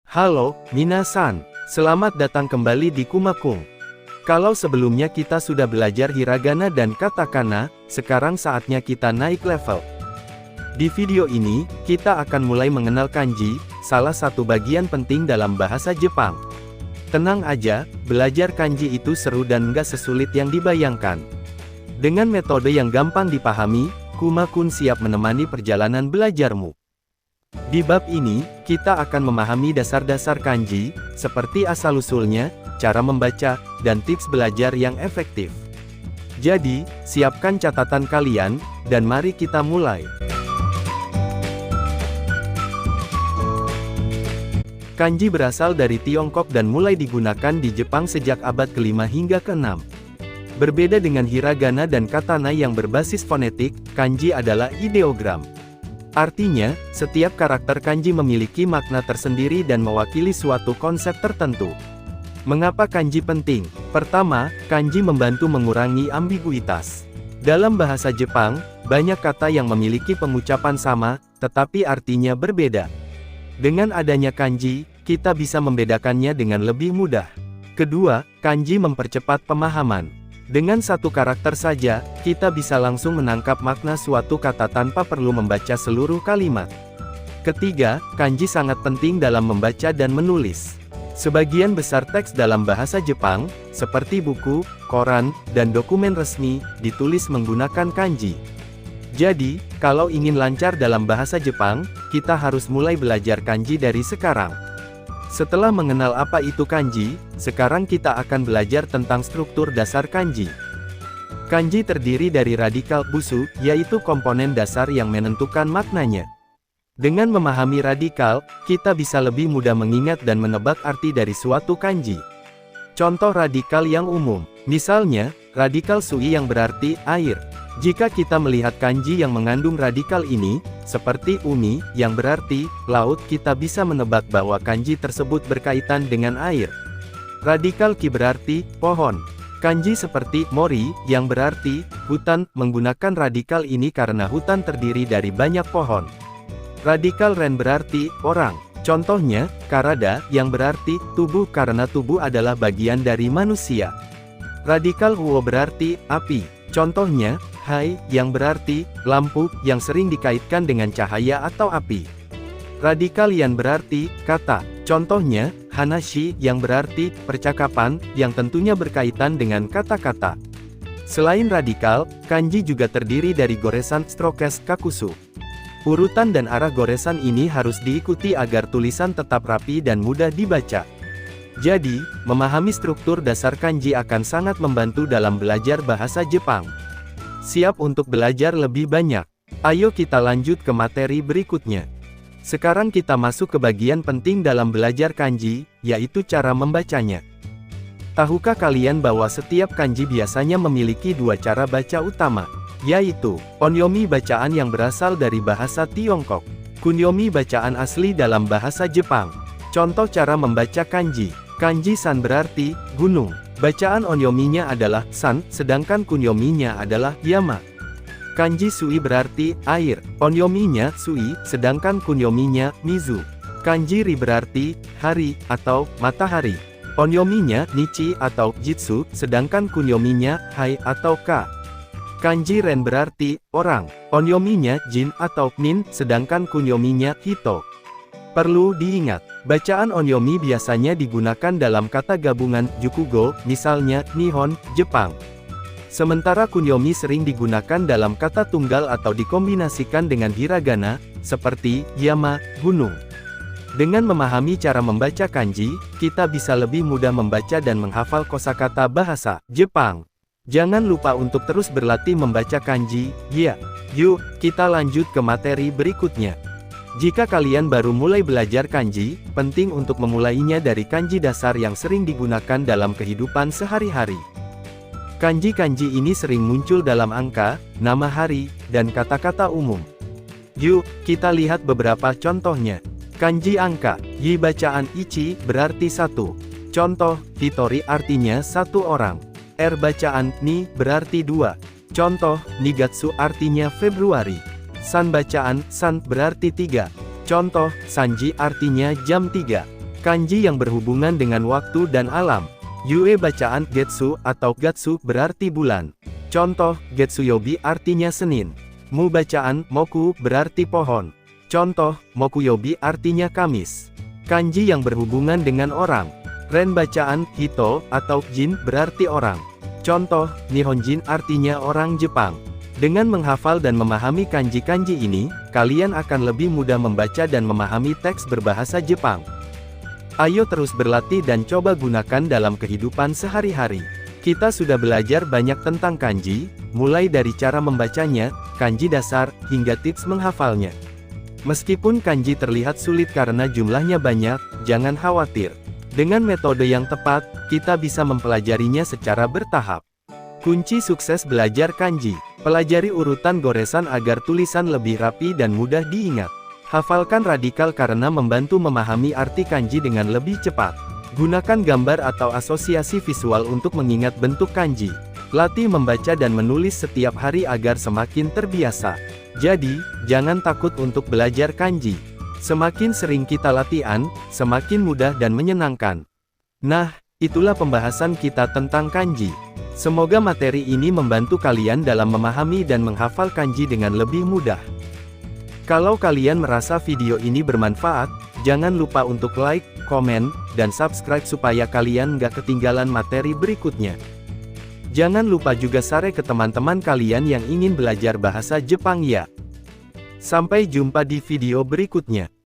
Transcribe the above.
Halo, minasan. Selamat datang kembali di Kumakung. Kalau sebelumnya kita sudah belajar hiragana dan katakana, sekarang saatnya kita naik level. Di video ini, kita akan mulai mengenal kanji, salah satu bagian penting dalam bahasa Jepang. Tenang aja, belajar kanji itu seru dan nggak sesulit yang dibayangkan. Dengan metode yang gampang dipahami, Kumakun siap menemani perjalanan belajarmu. Di bab ini, kita akan memahami dasar-dasar kanji, seperti asal-usulnya, cara membaca, dan tips belajar yang efektif. Jadi, siapkan catatan kalian, dan mari kita mulai. Kanji berasal dari Tiongkok dan mulai digunakan di Jepang sejak abad ke-5 hingga ke-6. Berbeda dengan hiragana dan katana yang berbasis fonetik, kanji adalah ideogram. Artinya, setiap karakter kanji memiliki makna tersendiri dan mewakili suatu konsep tertentu. Mengapa kanji penting? Pertama, kanji membantu mengurangi ambiguitas. Dalam bahasa Jepang, banyak kata yang memiliki pengucapan sama, tetapi artinya berbeda. Dengan adanya kanji, kita bisa membedakannya dengan lebih mudah. Kedua, kanji mempercepat pemahaman. Dengan satu karakter saja, kita bisa langsung menangkap makna suatu kata tanpa perlu membaca seluruh kalimat. Ketiga, kanji sangat penting dalam membaca dan menulis. Sebagian besar teks dalam bahasa Jepang, seperti buku, koran, dan dokumen resmi, ditulis menggunakan kanji. Jadi, kalau ingin lancar dalam bahasa Jepang, kita harus mulai belajar kanji dari sekarang. Setelah mengenal apa itu kanji, sekarang kita akan belajar tentang struktur dasar kanji. Kanji terdiri dari radikal busu, yaitu komponen dasar yang menentukan maknanya. Dengan memahami radikal, kita bisa lebih mudah mengingat dan menebak arti dari suatu kanji. Contoh radikal yang umum, misalnya, radikal sui yang berarti air. Jika kita melihat kanji yang mengandung radikal ini, seperti umi, yang berarti laut, kita bisa menebak bahwa kanji tersebut berkaitan dengan air. Radikal ki berarti pohon. Kanji seperti mori, yang berarti hutan, menggunakan radikal ini karena hutan terdiri dari banyak pohon. Radikal ren berarti orang. Contohnya, karada, yang berarti tubuh karena tubuh adalah bagian dari manusia. Radikal huo berarti api. Contohnya, hai, yang berarti lampu, yang sering dikaitkan dengan cahaya atau api. Radikal yan berarti kata. Contohnya, hanashi, yang berarti percakapan, yang tentunya berkaitan dengan kata-kata. Selain radikal, kanji juga terdiri dari goresan strokes kakusu. Urutan dan arah goresan ini harus diikuti agar tulisan tetap rapi dan mudah dibaca. Jadi, memahami struktur dasar kanji akan sangat membantu dalam belajar bahasa Jepang. Siap untuk belajar lebih banyak? Ayo kita lanjut ke materi berikutnya. Sekarang kita masuk ke bagian penting dalam belajar kanji, yaitu cara membacanya. Tahukah kalian bahwa setiap kanji biasanya memiliki dua cara baca utama, yaitu onyomi bacaan yang berasal dari bahasa Tiongkok, kunyomi bacaan asli dalam bahasa Jepang. Contoh cara membaca kanji. Kanji san berarti gunung. Bacaan onyominya adalah san, sedangkan kunyominya adalah yama. Kanji sui berarti air. Onyominya sui, sedangkan kunyominya mizu. Kanji ri berarti hari atau matahari. Onyominya nichi atau jitsu, sedangkan kunyominya hai atau ka. Kanji ren berarti orang. Onyominya jin atau nin, sedangkan kunyominya hito. Perlu diingat, bacaan onyomi biasanya digunakan dalam kata gabungan jukugo, misalnya Nihon, Jepang. Sementara kunyomi sering digunakan dalam kata tunggal atau dikombinasikan dengan hiragana, seperti yama, gunung. Dengan memahami cara membaca kanji, kita bisa lebih mudah membaca dan menghafal kosakata bahasa Jepang. Jangan lupa untuk terus berlatih membaca kanji, ya. Yuk, kita lanjut ke materi berikutnya. Jika kalian baru mulai belajar kanji, penting untuk memulainya dari kanji dasar yang sering digunakan dalam kehidupan sehari-hari. Kanji-kanji ini sering muncul dalam angka, nama hari, dan kata-kata umum. Yuk, kita lihat beberapa contohnya. Kanji angka, yi bacaan ichi, berarti satu. Contoh, hitori artinya satu orang. R bacaan ni, berarti dua. Contoh, nigatsu artinya Februari. San bacaan san berarti 3. Contoh, sanji artinya jam 3. Kanji yang berhubungan dengan waktu dan alam. Yue bacaan Getsu atau Gatsu berarti bulan. Contoh, Getsuyobi artinya Senin. Mu bacaan Moku berarti pohon. Contoh, Mokuyobi artinya Kamis. Kanji yang berhubungan dengan orang. Ren bacaan Hito atau Jin berarti orang. Contoh, Nihonjin artinya orang Jepang. Dengan menghafal dan memahami kanji-kanji ini, kalian akan lebih mudah membaca dan memahami teks berbahasa Jepang. Ayo terus berlatih dan coba gunakan dalam kehidupan sehari-hari. Kita sudah belajar banyak tentang kanji, mulai dari cara membacanya, kanji dasar, hingga tips menghafalnya. Meskipun kanji terlihat sulit karena jumlahnya banyak, jangan khawatir. Dengan metode yang tepat, kita bisa mempelajarinya secara bertahap. Kunci sukses belajar kanji. Pelajari urutan goresan agar tulisan lebih rapi dan mudah diingat. Hafalkan radikal karena membantu memahami arti kanji dengan lebih cepat. Gunakan gambar atau asosiasi visual untuk mengingat bentuk kanji. Latih membaca dan menulis setiap hari agar semakin terbiasa. Jadi, jangan takut untuk belajar kanji. Semakin sering kita latihan, semakin mudah dan menyenangkan. Nah, itulah pembahasan kita tentang kanji. Semoga materi ini membantu kalian dalam memahami dan menghafal kanji dengan lebih mudah. Kalau kalian merasa video ini bermanfaat, jangan lupa untuk like, komen, dan subscribe supaya kalian nggak ketinggalan materi berikutnya. Jangan lupa juga share ke teman-teman kalian yang ingin belajar bahasa Jepang ya. Sampai jumpa di video berikutnya.